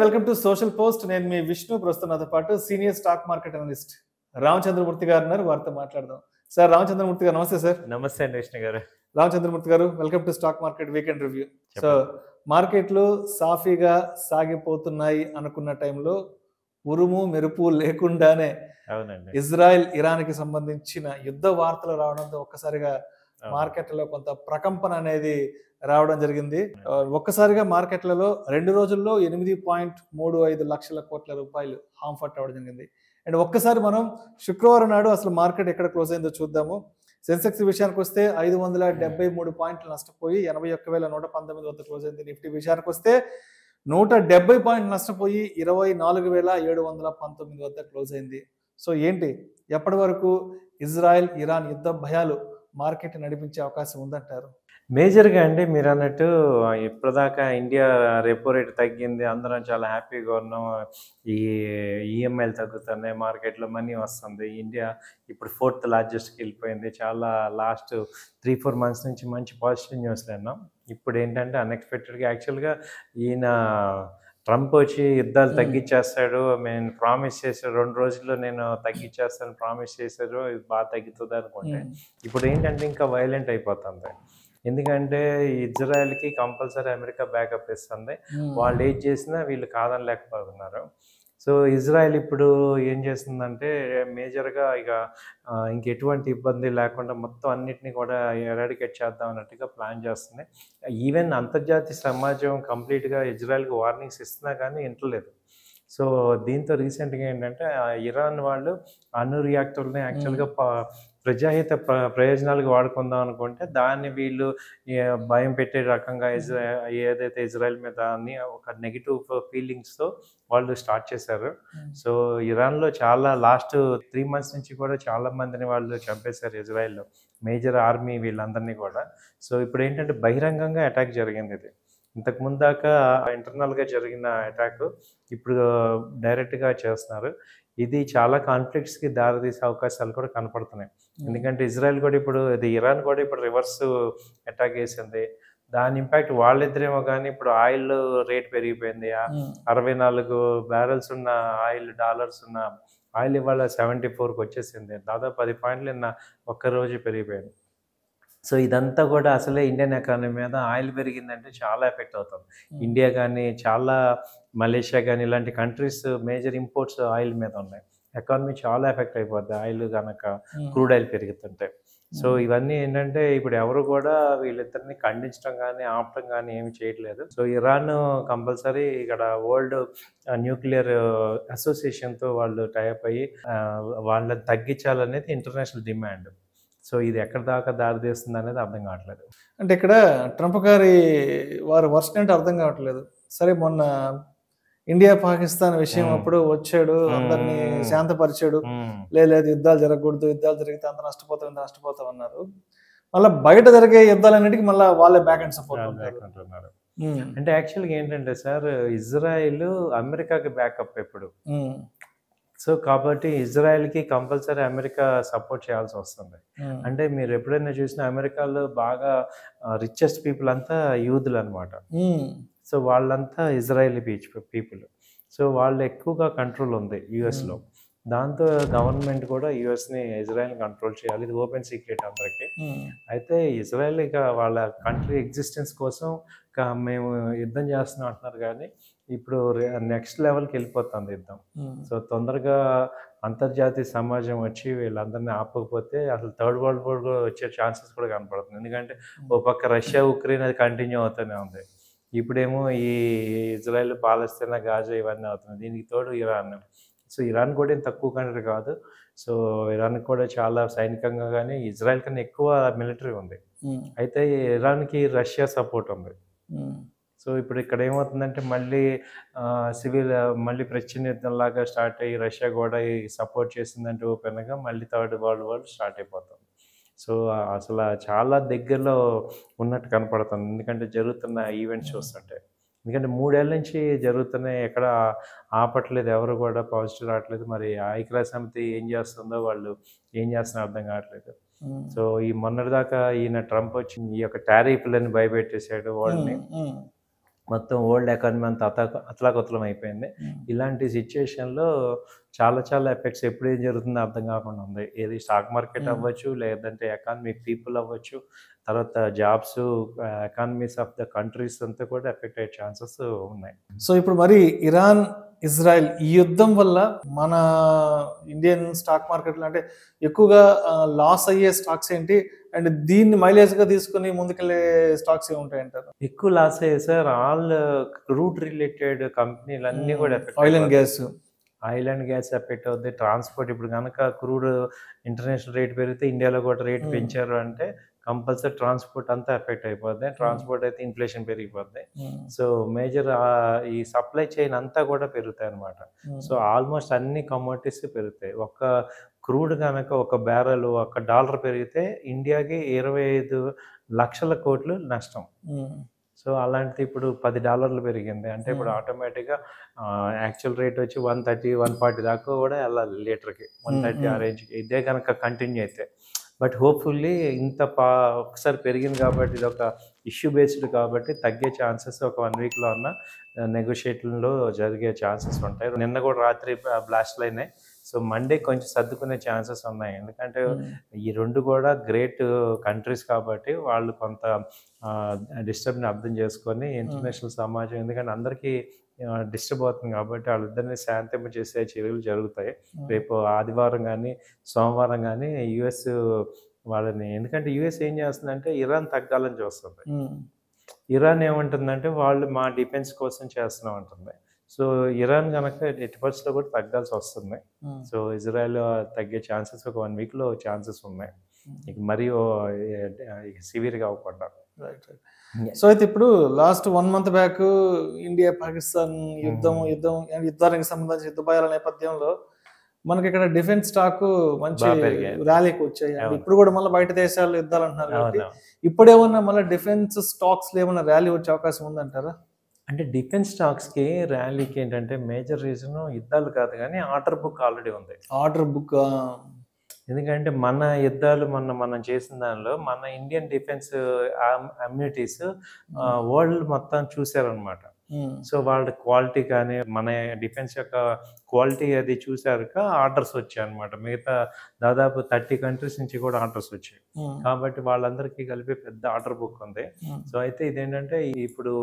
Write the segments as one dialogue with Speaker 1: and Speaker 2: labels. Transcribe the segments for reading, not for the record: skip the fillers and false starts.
Speaker 1: Welcome to social post. నేను మీ విష్ణు. ప్రస్తుతం నాతో పాటు senior stock market analyst Ramachandramurthy గారు ఉన్నారు. వారితో మాట్లాడదాం. సార్ రామచంద్రమూర్తి గారు నమస్తే సార్.
Speaker 2: నమస్తే అండి విష్ణు గారు.
Speaker 1: రామచంద్రమూర్తి గారు welcome to stock market weekend review. So మార్కెట్లు సాఫీగా సాగిపోతున్నాయి అనుకున్న టైంలో ఉరుము మెరుపు లేకుండానే ఇజ్రాయెల్ ఇరాన్ కి సంబంధించిన యుద్ధ వార్తలు రావడంతో ఒక్కసారిగా మార్కెట్లలో కొంత ప్రకంపన అనేది రావడం జరిగింది. ఒక్కసారిగా మార్కెట్లలో 2 రోజుల్లో 8.35 లక్షల కోట్ల రూపాయలు హాంఫర్ట్ అవ్వడం జరిగింది. అండ్ ఒక్కసారి మనం శుక్రవారం నాడు అసలు మార్కెట్ ఎక్కడ క్లోజ్ అయిందో చూద్దాము. సెన్సెక్స్ విషయానికి వస్తే 573 పాయింట్లు నష్టపోయి 81,119 వద్ద క్లోజ్ అయింది. నిఫ్టీ విషయానికి వస్తే 170 పాయింట్లు నష్టపోయి 24,719 వద్ద క్లోజ్ అయింది. సో ఏంటి, ఎప్పటి వరకు ఇజ్రాయెల్ ఇరాన్ యుద్ధ భయాలు మార్కెట్ నడిపించే అవకాశం ఉందంటారు?
Speaker 2: మేజర్గా అండి మీరు అన్నట్టు ఇప్పటిదాకా ఇండియా రెపో రేట్ తగ్గింది, అందరం చాలా హ్యాపీగా ఉన్నాం, ఈ ఈఎంఐలు తగ్గుతున్నాయి, మార్కెట్లో మనీ వస్తుంది, ఇండియా ఇప్పుడు 4th లార్జెస్ట్కి వెళ్ళిపోయింది. చాలా లాస్ట్ 3-4 months నుంచి మంచి పాజిటివ్ న్యూస్లు విన్నాం. ఇప్పుడు ఏంటంటే అన్ఎక్స్పెక్టెడ్గా యాక్చువల్గా ఈయన ట్రంప్ వచ్చి యుద్ధాలు తగ్గించేస్తాడు, నేను ప్రామిస్ చేశాడు, 2 రోజుల్లో నేను తగ్గించేస్తాను ప్రామిస్ చేశాడు, ఇది బాగా తగ్గుతుంది అనుకుంటే ఇప్పుడు ఏంటంటే ఇంకా వైలెంట్ అయిపోతుంది. ఎందుకంటే ఇజ్రాయెల్కి కంపల్సరీ అమెరికా బ్యాకప్ ఇస్తుంది, వాళ్ళు ఏం చేసినా వీళ్ళు కాదనలేకపోతున్నారు. సో ఇజ్రాయెల్ ఇప్పుడు ఏం చేస్తుందంటే మేజర్గా ఇక ఇంకెటువంటి ఇబ్బంది లేకుండా మొత్తం అన్నిటినీ కూడా ఎరాడికేట్ చేద్దాం అన్నట్టుగా ప్లాన్ చేస్తుంది. ఈవెన్ అంతర్జాతీయ సమాజం కంప్లీట్గా ఇజ్రాయెల్కి వార్నింగ్స్ ఇస్తున్నా కానీ వింటలేదు. సో దీంతో రీసెంట్గా ఏంటంటే ఇరాన్ వాళ్ళు అణు రియాక్టర్ని యాక్చువల్గా ప్రజాహిత ప్రయోజనాలకు వాడుకుందాం అనుకుంటే దాన్ని వీళ్ళు భయం పెట్టే రకంగా ఏదైతే ఇజ్రాయెల్ మీద అని ఒక నెగిటివ్ ఫీలింగ్స్తో వాళ్ళు స్టార్ట్ చేశారు. సో ఇరాన్లో చాలా లాస్ట్ 3 months నుంచి కూడా చాలా మందిని వాళ్ళు చంపేశారు ఇజ్రాయెల్లో, మేజర్ ఆర్మీ వీళ్ళందరినీ కూడా. సో ఇప్పుడు ఏంటంటే బహిరంగంగా అటాక్ జరిగింది. ఇది ఇంతకుముందు దాకా ఇంటర్నల్గా జరిగిన అటాక్ ఇప్పుడు డైరెక్ట్గా చేస్తున్నారు. ఇది చాలా కాన్ఫ్లిక్ట్స్కి దారితీసే అవకాశాలు కూడా కనపడుతున్నాయి. ఎందుకంటే ఇజ్రాయెల్ కూడా ఇప్పుడు ఇరాన్ కూడా ఇప్పుడు రివర్స్ అటాక్ చేసింది. దాని ఇంపాక్ట్ వాళ్ళిద్దరేమో కానీ ఇప్పుడు ఆయిల్ రేట్ పెరిగిపోయింది. 64 barrels ఉన్న ఆయిల్, డాలర్స్ ఉన్న ఆయిల్ ఇవాళ 74కి వచ్చేసింది. దాదాపు 10 పాయింట్లు నిన్న ఒక్కరోజు పెరిగిపోయింది. సో ఇదంతా కూడా అసలే ఇండియన్ ఎకానమీ మీద ఆయిల్ పెరిగిందంటే చాలా ఎఫెక్ట్ అవుతుంది. ఇండియా కానీ చాలా మలేషియా కానీ ఇలాంటి కంట్రీస్ మేజర్ ఇంపోర్ట్స్ ఆయిల్ మీద ఉన్నాయి. ఎకానమీ చాలా ఎఫెక్ట్ అయిపోద్ది ఆయిల్ కనుక క్రూడ్ ఆయిల్ పెరుగుతుంటే. సో ఇవన్నీ ఏంటంటే ఇప్పుడు ఎవరు కూడా వీళ్ళిద్దరిని ఖండించడం కానీ ఆపడం కానీ ఏమి చేయట్లేదు. సో ఇరాన్ కంపల్సరీ ఇక్కడ వరల్డ్ న్యూక్లియర్ అసోసియేషన్తో వాళ్ళు టైప్ అయ్యి వాళ్ళని తగ్గించాలనేది ఇంటర్నేషనల్ డిమాండ్. సో ఇది ఎక్కడి దాకా దారితీస్తుంది అనేది అర్థం కావట్లేదు.
Speaker 1: అంటే ఇక్కడ ట్రంప్ గారి వారు వర్స్ట్ అంటే అర్థం కావట్లేదు. సరే మొన్న ఇండియా పాకిస్తాన్ విషయం అప్పుడు వచ్చాడు, అందరినీ శాంతపరిచాడు, లేదు యుద్ధాలు జరగకూడదు, యుద్ధాలు జరిగితే అంత నష్టపోతాం అన్నారు. మళ్ళీ బయట జరిగే యుద్ధాలన్నిటికీ మళ్ళీ వాళ్ళే బ్యాక్ అండ్ సపోర్ట్
Speaker 2: అంటున్నారు. అంటే యాక్చువల్గా ఏంటంటే సార్ ఇజ్రాయెల్ అమెరికాకి బ్యాకప్ ఎప్పుడు. సో కాబట్టి ఇజ్రాయెల్కి కంపల్సరీ అమెరికా సపోర్ట్ చేయాల్సి వస్తుంది. అంటే మీరు ఎప్పుడైనా చూసినా అమెరికాలో బాగా రిచెస్ట్ పీపుల్ అంతా యూదులు అనమాట. సో వాళ్ళంతా ఇజ్రాయెలీ పీపుల్. సో వాళ్ళు ఎక్కువగా కంట్రోల్ ఉంది యుఎస్లో. దాంతో గవర్నమెంట్ కూడా యుఎస్ని ఇజ్రాయెల్ని కంట్రోల్ చేయాలి. ఇది ఓపెన్ సీక్రెట్ అందరికీ. అయితే ఇజ్రాయెల్ ఇక వాళ్ళ కంట్రీ ఎగ్జిస్టెన్స్ కోసం మేము యుద్ధం చేస్తున్నాం అంటున్నారు, కానీ ఇప్పుడు నెక్స్ట్ లెవెల్కి వెళ్ళిపోతుంది యుద్ధం. సో తొందరగా అంతర్జాతీయ సమాజం వచ్చి వీళ్ళందరినీ ఆపకపోతే అసలు థర్డ్ వరల్డ్ వార్ వచ్చే ఛాన్సెస్ కూడా కనపడుతుంది. ఎందుకంటే ఓ పక్క రష్యా ఉక్రెయిన్ అది కంటిన్యూ అవుతూనే ఉంది, ఇప్పుడేమో ఈ ఇజ్రాయెల్ పాలస్తీనా గాజా ఇవన్నీ అవుతుంది, దీనికి తోడు ఇరాన్. సో ఇరాన్ కూడా ఏం తక్కువ కంట్రీ కాదు. సో ఇరాన్ కూడా చాలా సైనికంగా కానీ ఇజ్రాయెల్ కన్నా ఎక్కువ మిలిటరీ ఉంది. అయితే ఇరాన్కి రష్యా సపోర్ట్ ఉంది. సో ఇప్పుడు ఇక్కడ ఏమవుతుందంటే మళ్ళీ మళ్ళీ ప్రచ్ఛన్న యుద్ధం లాగా స్టార్ట్ అయ్యి రష్యా కూడా సపోర్ట్ చేసిందంటే ఓపెన్గా మళ్ళీ థర్డ్ వరల్డ్ వార్ స్టార్ట్ అయిపోతుంది. సో అసలు చాలా దగ్గరలో ఉన్నట్టు కనపడుతుంది, ఎందుకంటే జరుగుతున్న ఈవెంట్స్ చూస్తుంటే. ఎందుకంటే 3 ఏళ్ళ నుంచి జరుగుతున్నాయి, ఎక్కడ ఆపట్లేదు, ఎవరు కూడా పాజిటివ్ రావట్లేదు. మరి ఐక్యరాజ్య సమితి ఏం చేస్తుందో, వాళ్ళు ఏం చేస్తున్నారో అర్థం కావట్లేదు. సో ఈ మొన్నటిదాకా ఈయన ట్రంప్ వచ్చి ఈ యొక్క టారిఫ్లని భయపెట్టేశాడు వాళ్ళని. మొత్తం వరల్డ్ ఎకానమీ అంతా అతలాకుతలం అయిపోయింది. ఇలాంటి సిచ్యుయేషన్లో చాలా చాలా ఎఫెక్ట్స్ ఎప్పుడు ఏం జరుగుతుందో అర్థం కాకుండా ఉంది. ఏది స్టాక్ మార్కెట్ అవ్వచ్చు, లేదంటే ఎకానమిక్ పీపుల్ అవ్వచ్చు, తర్వాత jobs, economies of the countries అంతా కూడా ఎఫెక్ట్ అయ్యే ఛాన్సెస్ ఉన్నాయి.
Speaker 1: సో ఇప్పుడు మరి ఇరాన్ ఇజ్రాయెల్ ఈ యుద్ధం వల్ల మన ఇండియన్ స్టాక్ మార్కెట్లో అంటే ఎక్కువగా లాస్ అయ్యే స్టాక్స్ ఏంటి, అండ్ దీన్ని మైలేజ్ గా తీసుకుని ముందుకెళ్లే స్టాక్స్ ఏముంటాయి అంటారు?
Speaker 2: ఎక్కువ లాస్ అయ్యాయి సార్ ఆల్ క్రూడ్ రిలేటెడ్ కంపెనీలు అన్నీ కూడా effect. Oil and gas effect అవుతుంది. ట్రాన్స్పోర్ట్ ఇప్పుడు కనుక క్రూడ్ ఇంటర్నేషనల్ రేట్ పెరిగితే ఇండియాలో కూడా రేట్ పెంచారు అంటే కంపల్సరీ ట్రాన్స్పోర్ట్ అంతా ఎఫెక్ట్ అయిపోద్ది. ట్రాన్స్పోర్ట్ అయితే ఇన్ఫ్లేషన్ పెరిగిపోద్ది. సో మేజర్ ఈ సప్లై చైన్ అంతా కూడా పెరుగుతాయి అనమాట. సో ఆల్మోస్ట్ అన్ని కమోడిటీస్ పెరుగుతాయి. ఒక్క క్రూడ్ కనుక ఒక బ్యారెల్ $1 పెరిగితే ఇండియాకి 25 లక్షల కోట్లు నష్టం. సో అలాంటిది ఇప్పుడు $10 పెరిగింది అంటే ఇప్పుడు ఆటోమేటిక్గా యాక్చువల్ రేట్ వచ్చి 130, 140 దాకా కూడా వెళ్ళాలి లీటర్కి, 130 ఆ రేంజ్కి. ఇదే కనుక కంటిన్యూ అయితే. బట్ హోప్ఫుల్లీ ఇంత ఒకసారి పెరిగింది కాబట్టి ఇది ఒక ఇష్యూ బేస్డ్ కాబట్టి తగ్గే ఛాన్సెస్ ఒక 1 వీక్లో ఉన్న నెగోషియేట్లో జరిగే ఛాన్సెస్ ఉంటాయి. నిన్న కూడా రాత్రి బ్లాస్ట్లు అయినాయి. సో మండే కొంచెం సర్దుకునే ఛాన్సెస్ ఉన్నాయి. ఎందుకంటే ఈ రెండు కూడా గ్రేట్ కంట్రీస్ కాబట్టి వాళ్ళు కొంత డిస్టర్బ్ని అర్థం చేసుకొని ఇంటర్నేషనల్ సమాజం, ఎందుకంటే అందరికీ డిస్టర్బ్ అవుతుంది కాబట్టి వాళ్ళిద్దరిని శాంతింప చేసే చర్యలు జరుగుతాయి. రేపు ఆదివారం కానీ సోమవారం కానీ యుఎస్ వాళ్ళని, ఎందుకంటే యుఎస్ ఏం చేస్తుందంటే ఇరాన్ తగ్గాలని చూస్తుంది. ఇరాన్ ఏమంటుందంటే వాళ్ళు మా డిఫెన్స్ కోసం చేస్తున్నాం అంటుంది. సో ఇరాన్ కనుక ఎట్టి పరిస్థితుల్లో కూడా తగ్గాల్సి వస్తుంది. సో ఇజ్రాయెల్ తగ్గే ఛాన్సెస్ ఒక 1 వీక్లో ఛాన్సెస్ ఉన్నాయి, ఇక మరీ సివియర్గా అవ్వకుండా.
Speaker 1: సో అయితే ఇప్పుడు last 1 month back India Pakistan యుద్ధానికి సంబంధించి యుద్ధ భయాల నేపథ్యంలో మనకి ఇక్కడ డిఫెన్స్ స్టాక్ మంచి ర్యాలీకి వచ్చాయి. ఇప్పుడు కూడా మళ్ళీ బయట దేశాల్లో యుద్ధాలు అంటున్నారు కాబట్టి ఇప్పుడేమన్నా మళ్ళీ డిఫెన్స్ స్టాక్స్ లో ఏమన్నా ర్యాలీ వచ్చే అవకాశం ఉందంటారా?
Speaker 2: అంటే డిఫెన్స్ స్టాక్స్కి ర్యాలీకి ఏంటంటే మేజర్ రీజన్ యుద్ధాలు కాదు కానీ ఆర్డర్ బుక్ ఆల్రెడీ ఉంది.
Speaker 1: ఆర్డర్ బుక్
Speaker 2: ఎందుకంటే మన యుద్ధాలు మనం చేసిన దానిలో మన ఇండియన్ డిఫెన్స్ అమ్యూనిటీస్ వరల్డ్ మొత్తం చూసారనమాట. సో వాళ్ళ క్వాలిటీ కానీ మన డిఫెన్స్ యొక్క క్వాలిటీ అది చూసాక ఆర్డర్స్ వచ్చాయి అనమాట. మిగతా దాదాపు 30 కంట్రీస్ నుంచి కూడా ఆర్డర్స్ వచ్చాయి కాబట్టి వాళ్ళందరికీ కలిపి పెద్ద ఆర్డర్ బుక్ ఉంది. సో అయితే ఇదేంటంటే ఇప్పుడు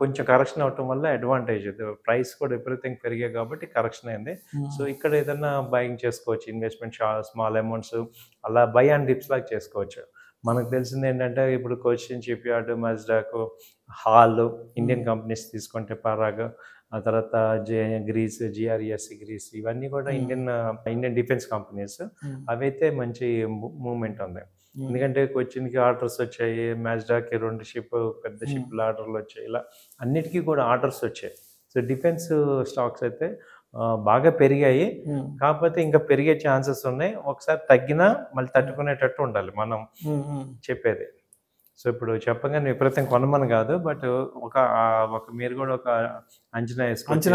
Speaker 2: కొంచెం కరెక్షన్ అవటం వల్ల అడ్వాంటేజ్, ప్రైస్ కూడా ఎవ్రీథింగ్ పెరిగాయి కాబట్టి కరెక్షన్ అయింది. సో ఇక్కడ ఏదైనా బయింగ్ చేసుకోవచ్చు, ఇన్వెస్ట్మెంట్ స్మాల్ అమౌంట్స్ అలా బై అండ్ డిప్స్ లాగా చేసుకోవచ్చు. మనకు తెలిసింది ఏంటంటే ఇప్పుడు Cochin shipyard, Mazdock, HAL Indian companies తీసుకుంటే పరాగ్, ఆ తర్వాత GRES గ్రీస్, ఇవన్నీ కూడా ఇండియన్ డిఫెన్స్ కంపెనీస్. అవైతే మంచి మూమెంట్ ఉంది. ఎందుకంటే కోచిన్కి ఆర్డర్స్ వచ్చాయి, మజ్డాక్కి 2 షిప్ పెద్ద షిప్ల ఆర్డర్లు వచ్చాయి, ఇలా అన్నిటికీ కూడా ఆర్డర్స్ వచ్చాయి. సో డిఫెన్స్ స్టాక్స్ అయితే బాగా పెరిగాయి. కాకపోతే ఇంకా పెరిగే ఛాన్సెస్ ఉన్నాయి. ఒకసారి తగ్గినా మళ్ళీ తట్టుకునేటట్టు ఉండాలి మనం చెప్పేది. సో ఇప్పుడు చెప్పగానే విపరీతం కొనమని కాదు, బట్ ఒక మీరు కూడా ఒక అంచనా చేసుకోవచ్చు.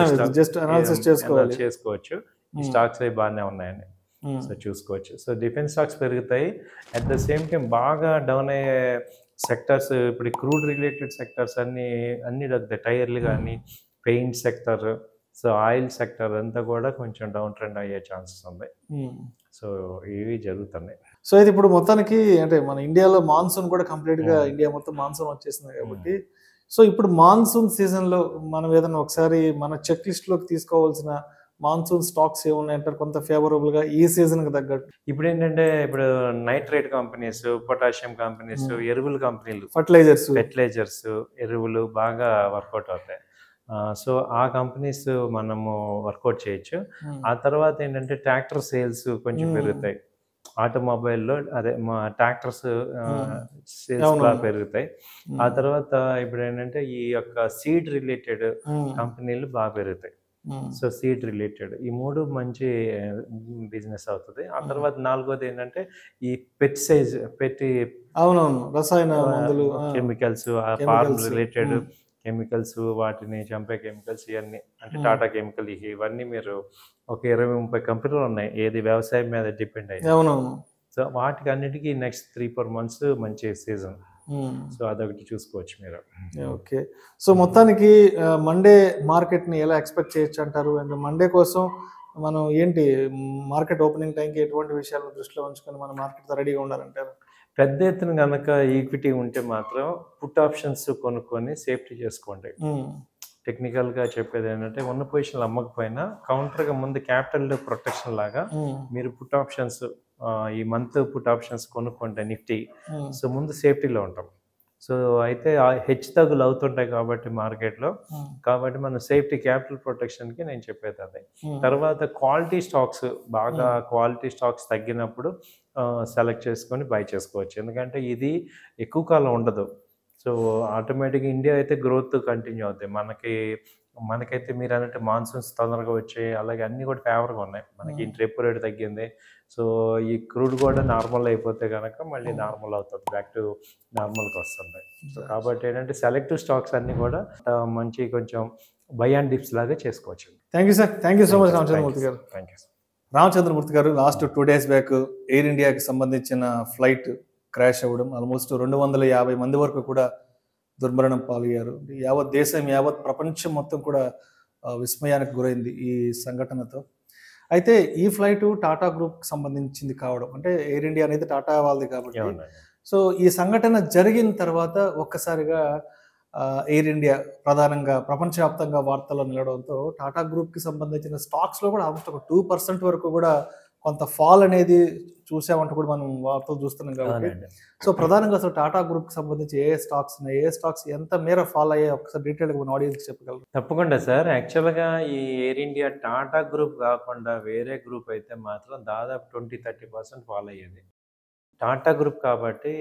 Speaker 2: ఈ స్టాక్స్ అవి బాగానే ఉన్నాయని సో చూసుకోవచ్చు. సో డిఫెన్స్ స్టాక్స్ పెరుగుతాయి. అట్ ద సేమ్ టైం బాగా డౌన్ అయ్యే సెక్టర్స్ ఇప్పుడు క్రూడ్ రిలేటెడ్ సెక్టర్స్ అన్ని తగ్గుతాయి. టైర్లు కానీ, paint sector, so oil sector అంతా కూడా కొంచెం డౌన్ ట్రెండ్ అయ్యే ఛాన్సెస్ ఉన్నాయి. సో ఇవి జరుగుతున్నాయి.
Speaker 1: సో ఇది ఇప్పుడు మొత్తానికి అంటే మన ఇండియాలో మాన్సూన్ కూడా కంప్లీట్ గా ఇండియా మొత్తం మాన్సూన్ వచ్చేసింది కాబట్టి, సో ఇప్పుడు మాన్సూన్ సీజన్ లో మనం ఏదైనా ఒకసారి మన చెక్ లిస్ట్ లోకి తీసుకోవాల్సిన మాన్సూన్ స్టాక్స్ ఏమున్నాయంటారు కొంత ఫేవరబుల్ గా ఈ సీజన్ కి తగ్గట్టు?
Speaker 2: ఇప్పుడు ఏంటంటే ఇప్పుడు నైట్రేట్ కంపెనీస్, పొటాషియం కంపెనీస్, ఎరువుల కంపెనీలు, ఫెర్టిలైజర్స్, ఎరువులు బాగా వర్కౌట్ అవుతాయి. సో ఆ కంపెనీస్ మనము వర్కౌట్ చేయొచ్చు. ఆ తర్వాత ఏంటంటే ట్రాక్టర్ సేల్స్ కొంచెం పెరుగుతాయి. ఆటోమొబైల్లో అదే మా ట్రాక్టర్స్ సేల్స్ బాగా పెరుగుతాయి. ఆ తర్వాత ఇప్పుడు ఏంటంటే ఈ యొక్క సీడ్ రిలేటెడ్ కంపెనీలు బాగా పెరుగుతాయి. సో సీడ్ రిలేటెడ్ ఈ 3 మంచి బిజినెస్ అవుతుంది. ఆ తర్వాత 4వది ఏంటంటే ఈ
Speaker 1: రసాయన మందులు,
Speaker 2: కెమికల్స్, ఫార్మ్ రిలేటెడ్ కెమికల్స్, వాటిని చంపే కెమికల్స్, ఇవన్నీ అంటే టాటా కెమికల్, ఇవన్నీ మీరు ఒక 20-30 కంపెనీలు ఉన్నాయి ఏది వ్యవసాయం మీద డిపెండ్ అయ్యి. సో వాటికి అన్నిటికీ నెక్స్ట్ 3-4 మంత్స్ మంచి సీజన్. సో అదొకటి చూసుకోవచ్చు మీరు.
Speaker 1: ఓకే. సో మొత్తానికి మండే మార్కెట్ని ఎలా ఎక్స్పెక్ట్ చేయొచ్చు అంటారు? అండ్ మండే కోసం మనం ఏంటి మార్కెట్ ఓపెనింగ్ టైంకి ఎటువంటి విషయాలను దృష్టిలో ఉంచుకొని మన మార్కెట్తో రెడీగా ఉండాలంటారు?
Speaker 2: పెద్ద ఎత్తున కనుక ఈక్విటీ ఉంటే మాత్రం పుట్ ఆప్షన్స్ కొనుక్కొని సేఫ్టీ చేసుకోండి. టెక్నికల్గా చెప్పేది ఏంటంటే ఉన్న పొజిషన్లు అమ్మకపోయినా కౌంటర్గా ముందు క్యాపిటల్ ప్రొటెక్షన్ లాగా మీరు పుట్ ఆప్షన్స్ ఈ మంత్ పుట్ ఆప్షన్స్ కొనుక్కుంటే నిఫ్టీ, సో ముందు సేఫ్టీలో ఉంటాం. సో అయితే హెచ్చు తగ్గులు అవుతుంటాయి కాబట్టి మార్కెట్లో, కాబట్టి మనం సేఫ్టీ క్యాపిటల్ ప్రొటెక్షన్కి నేను చెప్పేది అదే. తర్వాత క్వాలిటీ స్టాక్స్, బాగా క్వాలిటీ స్టాక్స్ తగ్గినప్పుడు సెలెక్ట్ చేసుకొని బై చేసుకోవచ్చు. ఎందుకంటే ఇది ఎక్కువ కాలం ఉండదు. సో ఆటోమేటిక్గా ఇండియా అయితే గ్రోత్ కంటిన్యూ అవుతాయి. మనకైతే మీరు అన్నట్టు మాన్సూన్స్ తొందరగా వచ్చాయి, అలాగే అన్నీ కూడా ఫేవర్గా ఉన్నాయి. మనకి రెపో రేట్ తగ్గింది. సో ఈ క్రూడ్ కూడా నార్మల్ అయిపోతే కనుక మళ్ళీ నార్మల్ అవుతుంది, బ్యాక్ టు నార్మల్గా వస్తుంది. సో కాబట్టి ఏంటంటే సెలెక్టివ్ స్టాక్స్ అన్నీ కూడా మంచి కొంచెం బై అండ్ డిప్స్ లాగా చేసుకోవచ్చు.
Speaker 1: Thank you sir. Thank you so much Ramachandramurthy garu.
Speaker 2: Thank you.
Speaker 1: Ramachandramurthy గారు, లాస్ట్ 2 days బ్యాక్ ఎయిర్ ఇండియాకి సంబంధించిన ఫ్లైట్ క్రాష్ అవ్వడం, ఆల్మోస్ట్ 250 మంది వరకు కూడా దుర్మరణం పాలయ్యారు. యావత్ దేశం, యావత్ ప్రపంచం మొత్తం కూడా విస్మయానికి గురైంది ఈ సంఘటనతో. అయితే ఈ ఫ్లైట్ టాటా గ్రూప్కి సంబంధించింది కావడం, అంటే ఎయిర్ ఇండియా అనేది టాటా వాళ్ళది కాబట్టి, సో ఈ సంఘటన జరిగిన తర్వాత ఒక్కసారిగా ఎయిర్ ఇండియా ప్రధానంగా ప్రపంచవ్యాప్తంగా వార్తల్లో నిలవడంతో టాటా గ్రూప్కి సంబంధించిన స్టాక్స్లో కూడా ఆల్మోస్ట్ ఒక 2% వరకు కూడా కొంత ఫాల్ అనేది చూసామంటూ కూడా మనం వార్తలు చూస్తున్నాం కాబట్టి, సో ప్రధానంగా అసలు టాటా గ్రూప్కి సంబంధించి ఏ స్టాక్స్ ఉన్నాయి, ఏ స్టాక్స్ ఎంత మేర ఫాల్ అయ్యాయి ఒకసారి డీటెయిల్గా మన ఆడియన్స్కి చెప్పగలరు?
Speaker 2: తప్పకుండా సార్. యాక్చువల్గా ఈ ఎయిర్ ఇండియా టాటా గ్రూప్ కాకుండా వేరే గ్రూప్ అయితే మాత్రం దాదాపు 20-30% ఫాల్ అయ్యేది. టాటా గ్రూప్ కాబట్టి